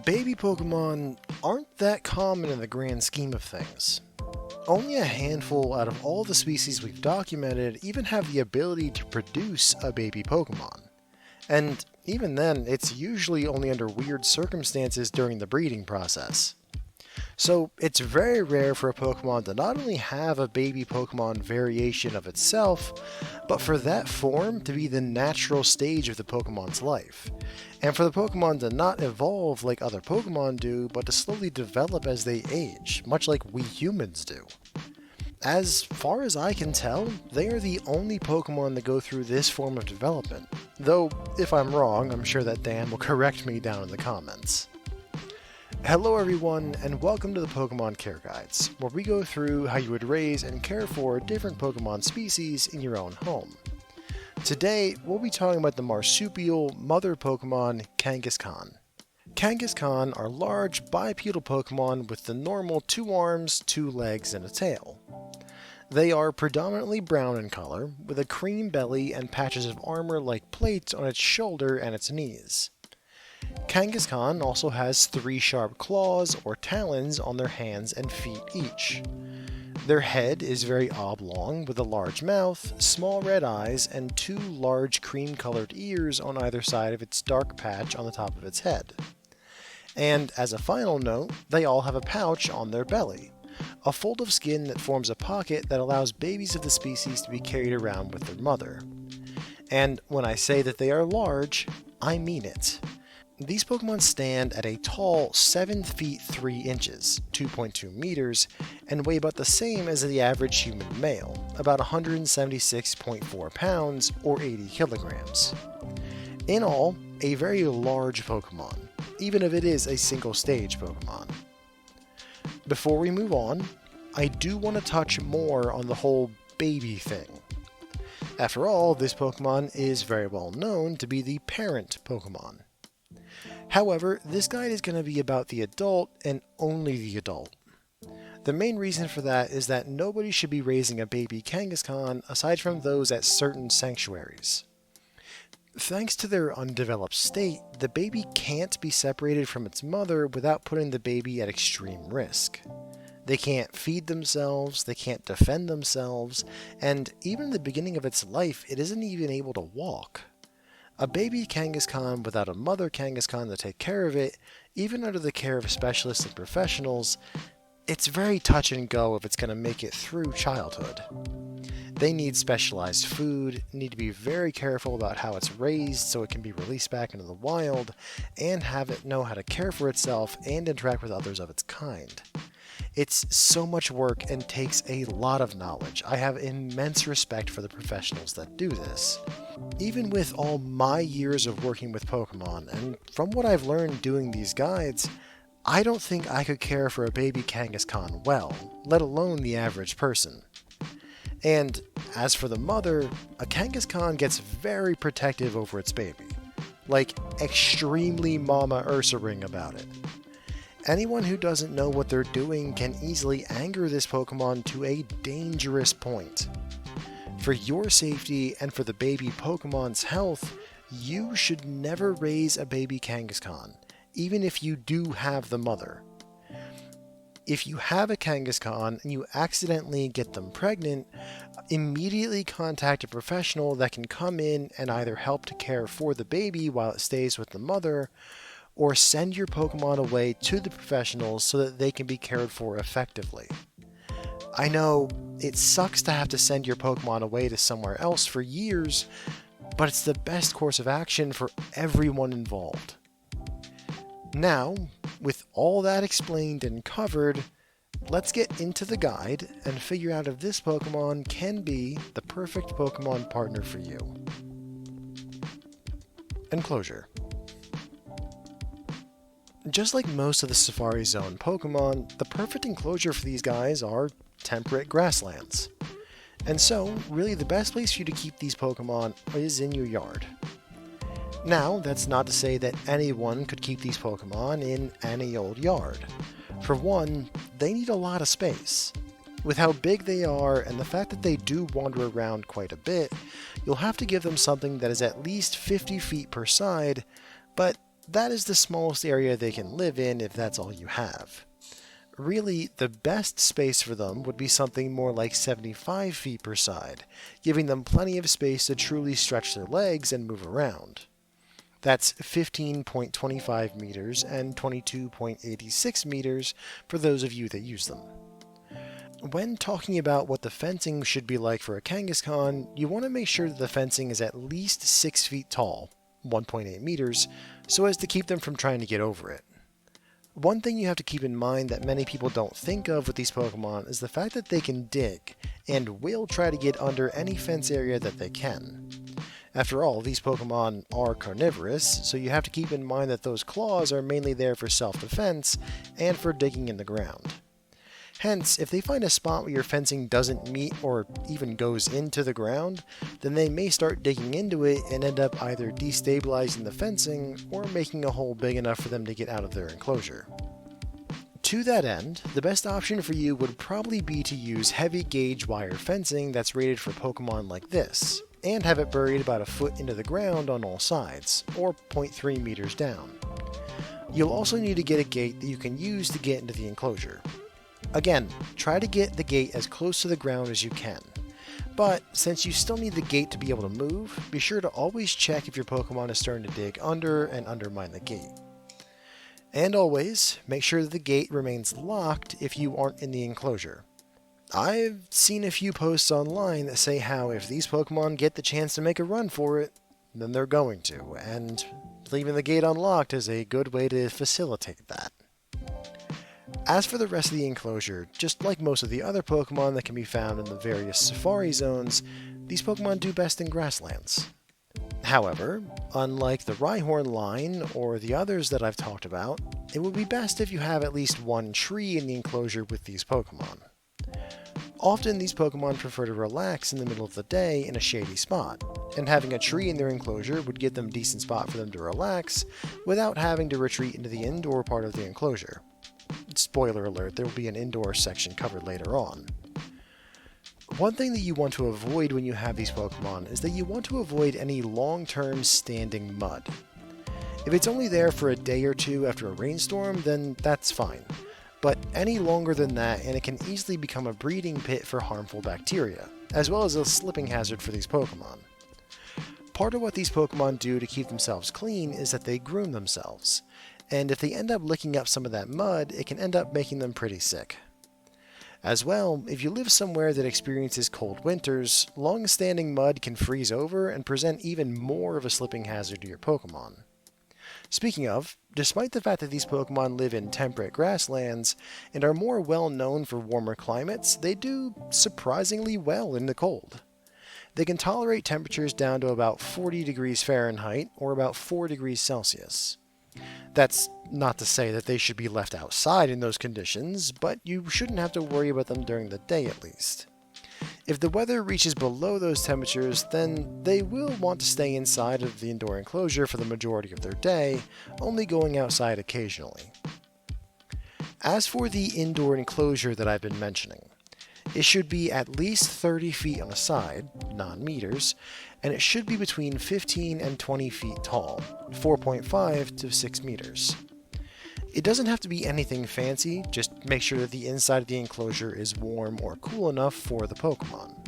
Baby Pokemon aren't that common in the grand scheme of things. Only a handful out of all the species we've documented even have the ability to produce a baby Pokemon. And even then, it's usually only under weird circumstances during the breeding process. So it's very rare for a Pokemon to not only have a baby Pokemon variation of itself, but for that form to be the natural stage of the Pokemon's life, and for the Pokemon to not evolve like other Pokemon do, but to slowly develop as they age, much like we humans do. As far as I can tell, they are the only Pokemon that go through this form of development, though if I'm wrong, I'm sure that Dan will correct me down in the comments. Hello everyone, and welcome to the Pokemon Care Guides, where we go through how you would raise and care for different Pokemon species in your own home. Today, we'll be talking about the marsupial mother Pokemon Kangaskhan. Kangaskhan are large bipedal Pokemon with the normal 2 arms, 2 legs, and a tail. They are predominantly brown in color, with a cream belly and patches of armor like plates on its shoulder and its knees. Kangaskhan also has 3 sharp claws or talons on their hands and feet each. Their head is very oblong with a large mouth, small red eyes, and 2 large cream-colored ears on either side of its dark patch on the top of its head. And as a final note, they all have a pouch on their belly, a fold of skin that forms a pocket that allows babies of the species to be carried around with their mother. And when I say that they are large, I mean it. These Pokemon stand at a tall 7 feet 3 inches, 2.2 meters, and weigh about the same as the average human male, about 176.4 pounds or 80 kilograms. In all, a very large Pokemon, even if it is a single stage Pokemon. Before we move on, I do want to touch more on the whole baby thing. After all, this Pokemon is very well known to be the parent Pokemon. However, this guide is going to be about the adult and only the adult. The main reason for that is that nobody should be raising a baby Kangaskhan aside from those at certain sanctuaries. Thanks to their undeveloped state, the baby can't be separated from its mother without putting the baby at extreme risk. They can't feed themselves, they can't defend themselves, and even in the beginning of its life, it isn't even able to walk. A baby Kangaskhan without a mother Kangaskhan to take care of it, even under the care of specialists and professionals, it's very touch and go if it's going to make it through childhood. They need specialized food, need to be very careful about how it's raised so it can be released back into the wild, and have it know how to care for itself and interact with others of its kind. It's so much work and takes a lot of knowledge. I have immense respect for the professionals that do this. Even with all my years of working with Pokemon, and from what I've learned doing these guides, I don't think I could care for a baby Kangaskhan well, let alone the average person. And as for the mother, a Kangaskhan gets very protective over its baby. Like, extremely Mama Ursa-ring about it. Anyone who doesn't know what they're doing can easily anger this Pokemon to a dangerous point. For your safety and for the baby Pokemon's health, you should never raise a baby Kangaskhan, even if you do have the mother. If you have a Kangaskhan and you accidentally get them pregnant, immediately contact a professional that can come in and either help to care for the baby while it stays with the mother, or send your Pokemon away to the professionals so that they can be cared for effectively. I know it sucks to have to send your Pokemon away to somewhere else for years, but it's the best course of action for everyone involved. Now, with all that explained and covered, let's get into the guide and figure out if this Pokemon can be the perfect Pokemon partner for you. Enclosure. Just like most of the Safari Zone Pokemon, the perfect enclosure for these guys are temperate grasslands. And so, really the best place for you to keep these Pokemon is in your yard. Now, that's not to say that anyone could keep these Pokemon in any old yard. For one, they need a lot of space. With how big they are and the fact that they do wander around quite a bit, you'll have to give them something that is at least 50 feet per side, but that is the smallest area they can live in if that's all you have. Really, the best space for them would be something more like 75 feet per side, giving them plenty of space to truly stretch their legs and move around. That's 15.25 meters and 22.86 meters for those of you that use them. When talking about what the fencing should be like for a Kangaskhan, you want to make sure that the fencing is at least 6 feet tall, 1.8 meters, so as to keep them from trying to get over it. One thing you have to keep in mind that many people don't think of with these Pokemon is the fact that they can dig, and will try to get under any fence area that they can. After all, these Pokemon are carnivorous, so you have to keep in mind that those claws are mainly there for self-defense and for digging in the ground. Hence, if they find a spot where your fencing doesn't meet or even goes into the ground, then they may start digging into it and end up either destabilizing the fencing or making a hole big enough for them to get out of their enclosure. To that end, the best option for you would probably be to use heavy gauge wire fencing that's rated for Pokemon like this, and have it buried about a foot into the ground on all sides, or 0.3 meters down. You'll also need to get a gate that you can use to get into the enclosure. Again, try to get the gate as close to the ground as you can. But since you still need the gate to be able to move, be sure to always check if your Pokemon is starting to dig under and undermine the gate. And always, make sure that the gate remains locked if you aren't in the enclosure. I've seen a few posts online that say how if these Pokemon get the chance to make a run for it, then they're going to, and leaving the gate unlocked is a good way to facilitate that. As for the rest of the enclosure, just like most of the other Pokemon that can be found in the various safari zones, these Pokemon do best in grasslands. However, unlike the Rhyhorn line or the others that I've talked about, it would be best if you have at least one tree in the enclosure with these Pokemon. Often these Pokemon prefer to relax in the middle of the day in a shady spot, and having a tree in their enclosure would give them a decent spot for them to relax without having to retreat into the indoor part of the enclosure. Spoiler alert, there will be an indoor section covered later on. One thing that you want to avoid when you have these Pokemon is that you want to avoid any long-term standing mud. If it's only there for a day or two after a rainstorm, then that's fine. But any longer than that, and it can easily become a breeding pit for harmful bacteria, as well as a slipping hazard for these Pokemon. Part of what these Pokemon do to keep themselves clean is that they groom themselves, and if they end up licking up some of that mud, it can end up making them pretty sick. As well, if you live somewhere that experiences cold winters, long-standing mud can freeze over and present even more of a slipping hazard to your Pokemon. Speaking of, despite the fact that these Pokemon live in temperate grasslands and are more well known for warmer climates, they do surprisingly well in the cold. They can tolerate temperatures down to about 40 degrees Fahrenheit or about 4 degrees Celsius. That's not to say that they should be left outside in those conditions, but you shouldn't have to worry about them during the day at least. If the weather reaches below those temperatures, then they will want to stay inside of the indoor enclosure for the majority of their day, only going outside occasionally. As for the indoor enclosure that I've been mentioning, it should be at least 30 feet on a side, non-meters, and it should be between 15 and 20 feet tall, 4.5 to 6 meters. It doesn't have to be anything fancy, just make sure that the inside of the enclosure is warm or cool enough for the Pokemon.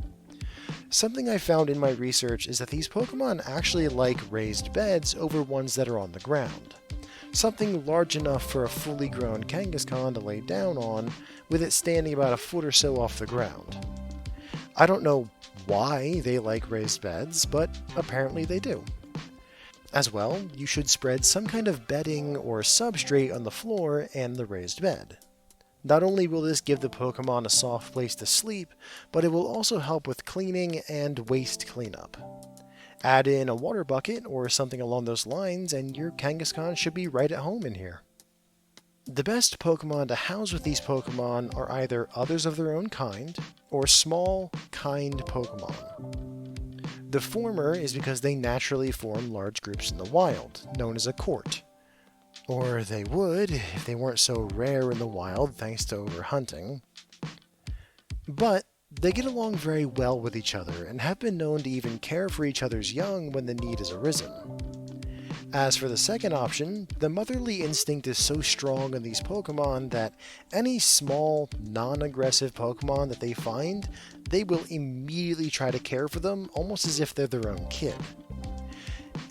Something I found in my research is that these Pokemon actually like raised beds over ones that are on the ground. Something large enough for a fully grown Kangaskhan to lay down on, with it standing about a foot or so off the ground. I don't know why they like raised beds, but apparently they do. As well, you should spread some kind of bedding or substrate on the floor and the raised bed. Not only will this give the Pokemon a soft place to sleep, but it will also help with cleaning and waste cleanup. Add in a water bucket or something along those lines and your Kangaskhan should be right at home in here. The best Pokemon to house with these Pokemon are either others of their own kind, or small, kind Pokemon. The former is because they naturally form large groups in the wild, known as a court. Or they would, if they weren't so rare in the wild thanks to overhunting. But they get along very well with each other, and have been known to even care for each other's young when the need has arisen. As for the second option, the motherly instinct is so strong in these Pokemon that any small, non-aggressive Pokemon that they find, they will immediately try to care for them almost as if they're their own kid.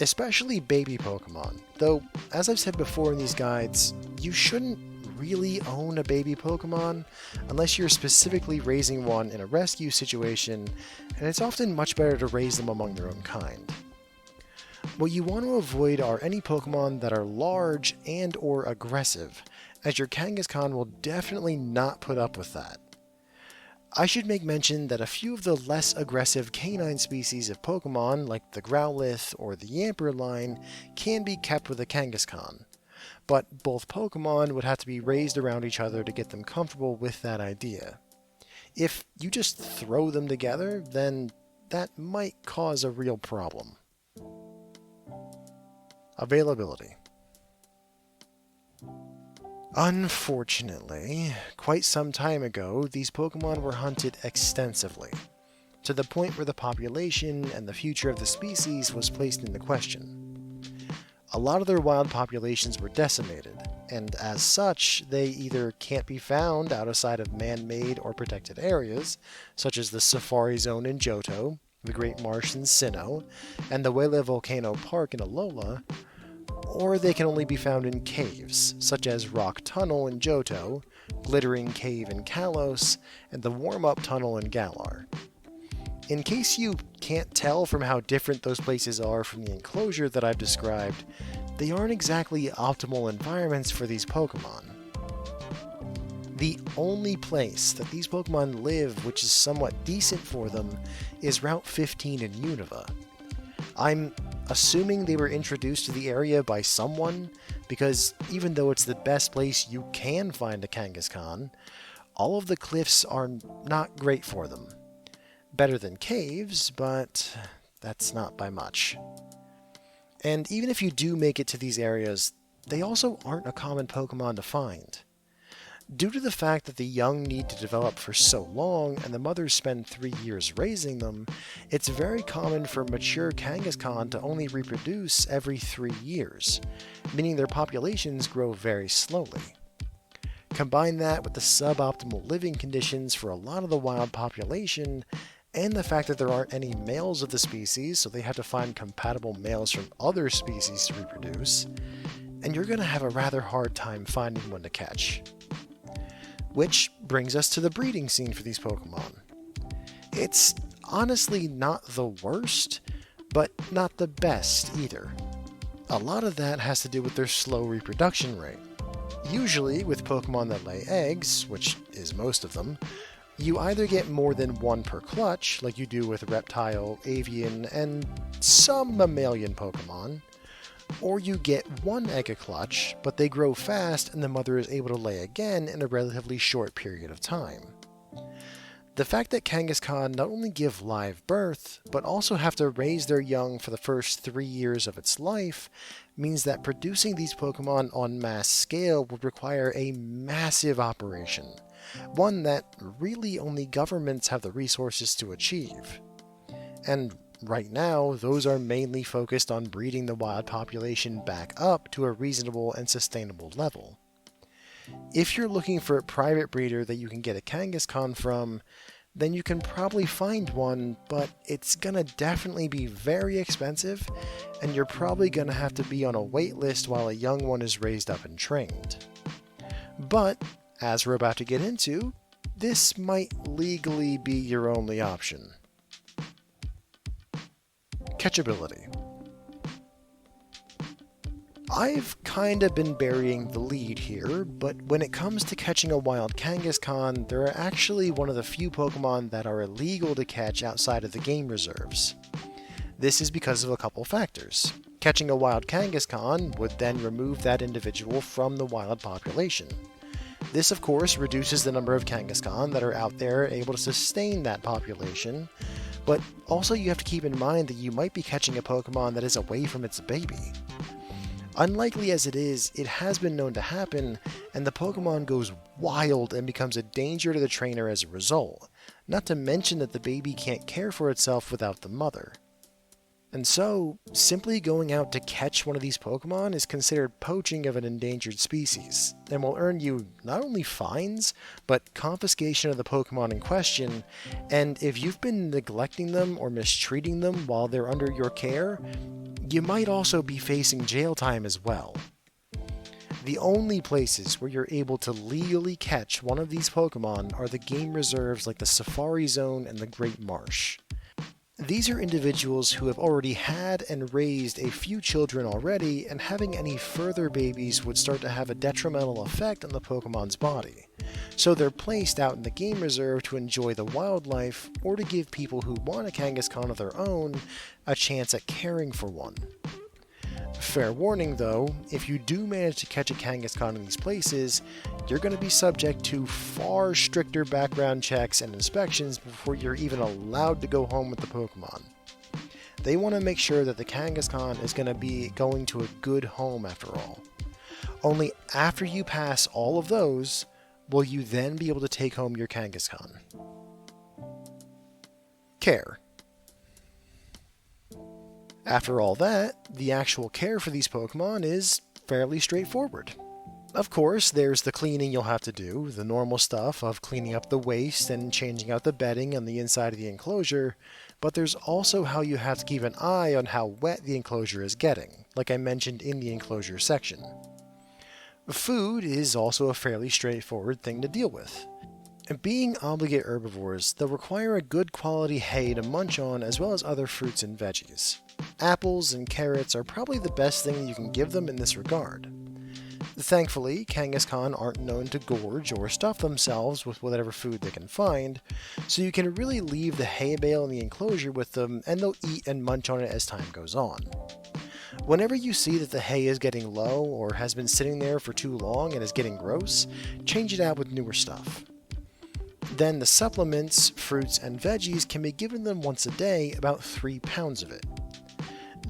Especially baby Pokemon, though, as I've said before in these guides, you shouldn't really own a baby Pokemon unless you're specifically raising one in a rescue situation, and it's often much better to raise them among their own kind. What you want to avoid are any Pokemon that are large and or aggressive, as your Kangaskhan will definitely not put up with that. I should make mention that a few of the less aggressive canine species of Pokemon, like the Growlithe or the Yamper line, can be kept with a Kangaskhan, but both Pokemon would have to be raised around each other to get them comfortable with that idea. If you just throw them together, then that might cause a real problem. Availability. Unfortunately, quite some time ago, these Pokemon were hunted extensively, to the point where the population and the future of the species was placed into question. A lot of their wild populations were decimated, and as such, they either can't be found outside of man-made or protected areas, such as the Safari Zone in Johto, the Great Marsh in Sinnoh, and the Wele Volcano Park in Alola, or they can only be found in caves, such as Rock Tunnel in Johto, Glittering Cave in Kalos, and the Warm-Up Tunnel in Galar. In case you can't tell from how different those places are from the enclosure that I've described, they aren't exactly optimal environments for these Pokemon. The only place that these Pokemon live which is somewhat decent for them is Route 15 in Unova. I'm assuming they were introduced to the area by someone, because even though it's the best place you can find a Kangaskhan, all of the cliffs are not great for them. Better than caves, but that's not by much. And even if you do make it to these areas, they also aren't a common Pokemon to find. Due to the fact that the young need to develop for so long and the mothers spend 3 years raising them, it's very common for mature Kangaskhan to only reproduce every 3 years, meaning their populations grow very slowly. Combine that with the suboptimal living conditions for a lot of the wild population, and the fact that there aren't any males of the species, so they have to find compatible males from other species to reproduce, and you're going to have a rather hard time finding one to catch. Which brings us to the breeding scene for these Pokemon. It's honestly not the worst, but not the best either. A lot of that has to do with their slow reproduction rate. Usually, with Pokemon that lay eggs, which is most of them, you either get more than one per clutch, like you do with reptile, avian, and some mammalian Pokemon, or you get one egg a clutch, but they grow fast and the mother is able to lay again in a relatively short period of time. The fact that Kangaskhan not only give live birth, but also have to raise their young for the first 3 years of its life, means that producing these Pokemon on mass scale would require a massive operation, one that really only governments have the resources to achieve. And right now, those are mainly focused on breeding the wild population back up to a reasonable and sustainable level. If you're looking for a private breeder that you can get a Kangaskhan from, then you can probably find one, but it's gonna definitely be very expensive, and you're probably gonna have to be on a wait list while a young one is raised up and trained. But, as we're about to get into, this might legally be your only option. Catchability. I've kinda been burying the lead here, but when it comes to catching a wild Kangaskhan, there are actually one of the few Pokemon that are illegal to catch outside of the game reserves. This is because of a couple factors. Catching a wild Kangaskhan would then remove that individual from the wild population. This, of course, reduces the number of Kangaskhan that are out there able to sustain that population, but also you have to keep in mind that you might be catching a Pokemon that is away from its baby. Unlikely as it is, it has been known to happen, and the Pokemon goes wild and becomes a danger to the trainer as a result, not to mention that the baby can't care for itself without the mother. And so, simply going out to catch one of these Pokemon is considered poaching of an endangered species, and will earn you not only fines, but confiscation of the Pokemon in question, and if you've been neglecting them or mistreating them while they're under your care, you might also be facing jail time as well. The only places where you're able to legally catch one of these Pokemon are the game reserves like the Safari Zone and the Great Marsh. These are individuals who have already had and raised a few children already, and having any further babies would start to have a detrimental effect on the Pokemon's body. So they're placed out in the game reserve to enjoy the wildlife, or to give people who want a Kangaskhan of their own a chance at caring for one. Fair warning though, if you do manage to catch a Kangaskhan in these places, you're going to be subject to far stricter background checks and inspections before you're even allowed to go home with the Pokemon. They want to make sure that the Kangaskhan is going to be going to a good home after all. Only after you pass all of those will you then be able to take home your Kangaskhan. Care. After all that, the actual care for these Pokemon is fairly straightforward. Of course, there's the cleaning you'll have to do, the normal stuff of cleaning up the waste and changing out the bedding on the inside of the enclosure, but there's also how you have to keep an eye on how wet the enclosure is getting, like I mentioned in the enclosure section. Food is also a fairly straightforward thing to deal with. Being obligate herbivores, they'll require a good quality hay to munch on as well as other fruits and veggies. Apples and carrots are probably the best thing you can give them in this regard. Thankfully, Kangaskhan aren't known to gorge or stuff themselves with whatever food they can find, so you can really leave the hay bale in the enclosure with them and they'll eat and munch on it as time goes on. Whenever you see that the hay is getting low or has been sitting there for too long and is getting gross, change it out with newer stuff. Then the supplements, fruits, and veggies can be given them once a day, about 3 pounds of it.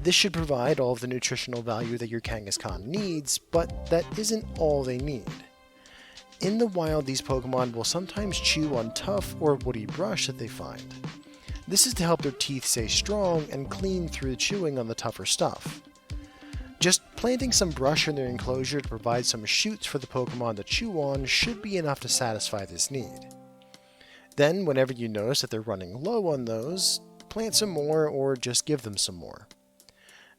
This should provide all of the nutritional value that your Kangaskhan needs, but that isn't all they need. In the wild, these Pokemon will sometimes chew on tough or woody brush that they find. This is to help their teeth stay strong and clean through the chewing on the tougher stuff. Just planting some brush in their enclosure to provide some shoots for the Pokemon to chew on should be enough to satisfy this need. Then, whenever you notice that they're running low on those, plant some more or just give them some more.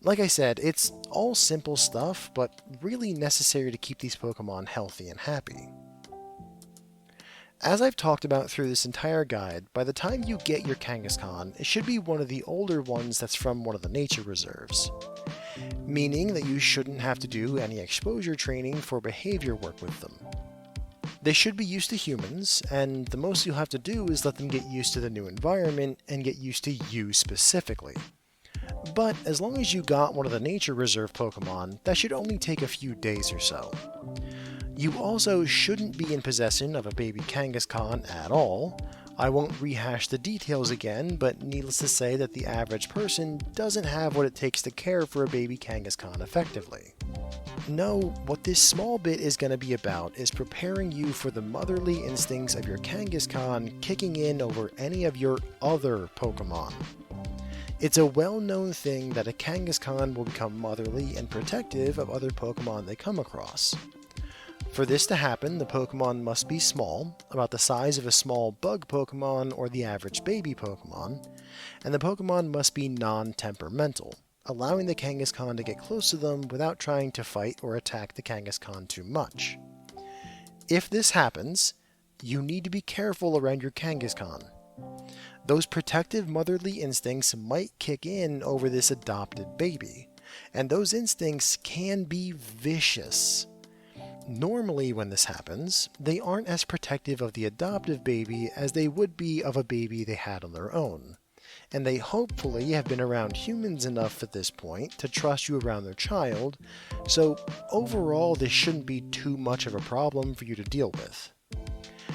Like I said, it's all simple stuff, but really necessary to keep these Pokemon healthy and happy. As I've talked about through this entire guide, by the time you get your Kangaskhan, it should be one of the older ones that's from one of the nature reserves. Meaning that you shouldn't have to do any exposure training for behavior work with them. They should be used to humans, and the most you'll have to do is let them get used to the new environment and get used to you specifically. But as long as you got one of the nature reserve Pokemon, that should only take a few days or so. You also shouldn't be in possession of a baby Kangaskhan at all. I won't rehash the details again, but needless to say that the average person doesn't have what it takes to care for a baby Kangaskhan effectively. No, what this small bit is going to be about is preparing you for the motherly instincts of your Kangaskhan kicking in over any of your other Pokemon. It's a well-known thing that a Kangaskhan will become motherly and protective of other Pokemon they come across. For this to happen, the Pokemon must be small, about the size of a small bug Pokemon or the average baby Pokemon, and the Pokemon must be non-temperamental, allowing the Kangaskhan to get close to them without trying to fight or attack the Kangaskhan too much. If this happens, you need to be careful around your Kangaskhan. Those protective motherly instincts might kick in over this adopted baby, and those instincts can be vicious. Normally when this happens, they aren't as protective of the adoptive baby as they would be of a baby they had on their own, and they hopefully have been around humans enough at this point to trust you around their child, so overall this shouldn't be too much of a problem for you to deal with.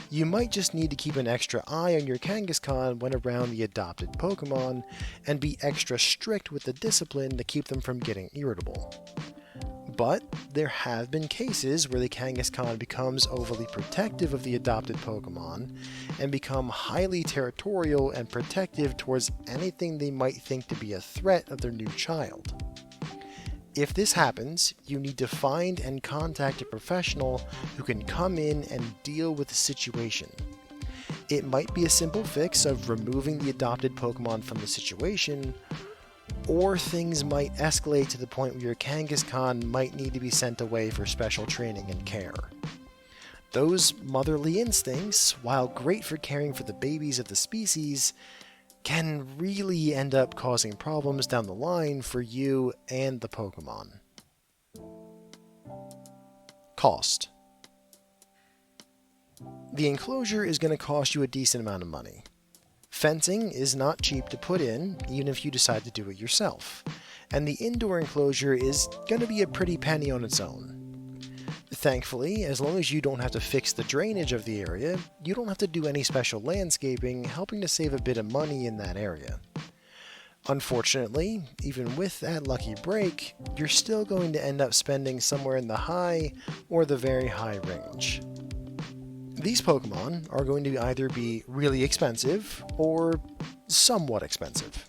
You might just need to keep an extra eye on your Kangaskhan when around the adopted Pokemon, and be extra strict with the discipline to keep them from getting irritable. But there have been cases where the Kangaskhan becomes overly protective of the adopted Pokemon and become highly territorial and protective towards anything they might think to be a threat of their new child. If this happens, you need to find and contact a professional who can come in and deal with the situation. It might be a simple fix of removing the adopted Pokemon from the situation, or things might escalate to the point where your Kangaskhan might need to be sent away for special training and care. Those motherly instincts, while great for caring for the babies of the species, can really end up causing problems down the line for you and the Pokemon. Cost. The enclosure is going to cost you a decent amount of money. Fencing is not cheap to put in, even if you decide to do it yourself, and the indoor enclosure is going to be a pretty penny on its own. Thankfully, as long as you don't have to fix the drainage of the area, you don't have to do any special landscaping, helping to save a bit of money in that area. Unfortunately, even with that lucky break, you're still going to end up spending somewhere in the high or the very high range. These Pokemon are going to either be really expensive or somewhat expensive.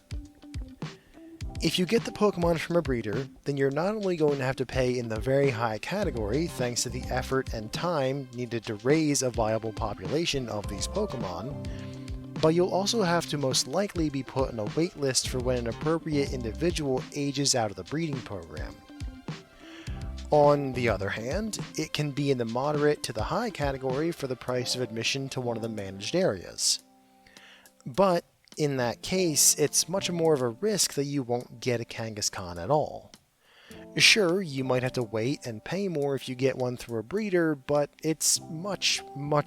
If you get the Pokemon from a breeder, then you're not only going to have to pay in the very high category thanks to the effort and time needed to raise a viable population of these Pokemon, but you'll also have to most likely be put on a wait list for when an appropriate individual ages out of the breeding program. On the other hand, it can be in the moderate to the high category for the price of admission to one of the managed areas. But in that case, it's much more of a risk that you won't get a Kangaskhan at all. Sure, you might have to wait and pay more if you get one through a breeder, but it's much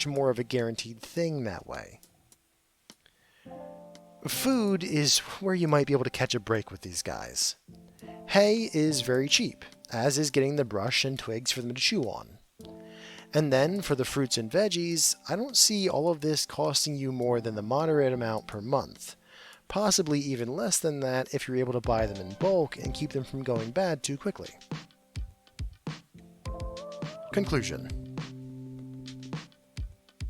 more of a guaranteed thing that way. Food is where you might be able to catch a break with these guys. Hay is very cheap, as is getting the brush and twigs for them to chew on. And then, for the fruits and veggies, I don't see all of this costing you more than the moderate amount per month. Possibly even less than that if you're able to buy them in bulk and keep them from going bad too quickly. Conclusion.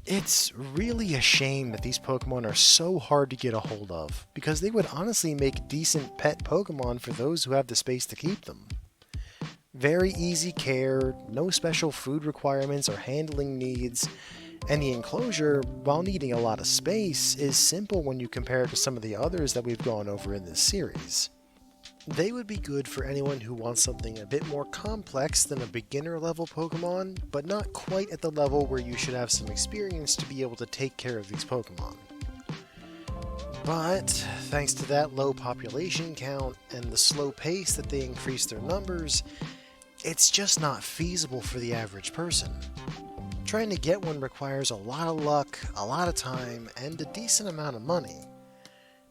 It's really a shame that these Pokemon are so hard to get a hold of, because they would honestly make decent pet Pokemon for those who have the space to keep them. Very easy care, no special food requirements or handling needs, and the enclosure, while needing a lot of space, is simple when you compare it to some of the others that we've gone over in this series. They would be good for anyone who wants something a bit more complex than a beginner-level Pokemon, but not quite at the level where you should have some experience to be able to take care of these Pokemon. But, thanks to that low population count and the slow pace that they increase their numbers, it's just not feasible for the average person. Trying to get one requires a lot of luck, a lot of time, and a decent amount of money.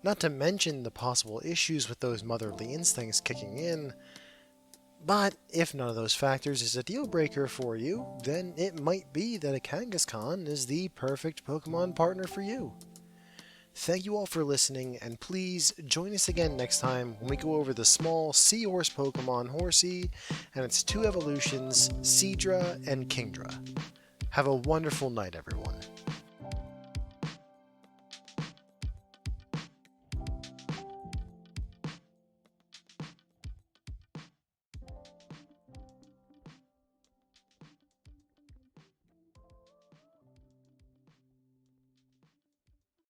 Not to mention the possible issues with those motherly instincts kicking in. But if none of those factors is a deal breaker for you, then it might be that a Kangaskhan is the perfect Pokemon partner for you. Thank you all for listening, and please join us again next time when we go over the small Seahorse Pokemon Horsey and its two evolutions, Seadra and Kingdra. Have a wonderful night, everyone.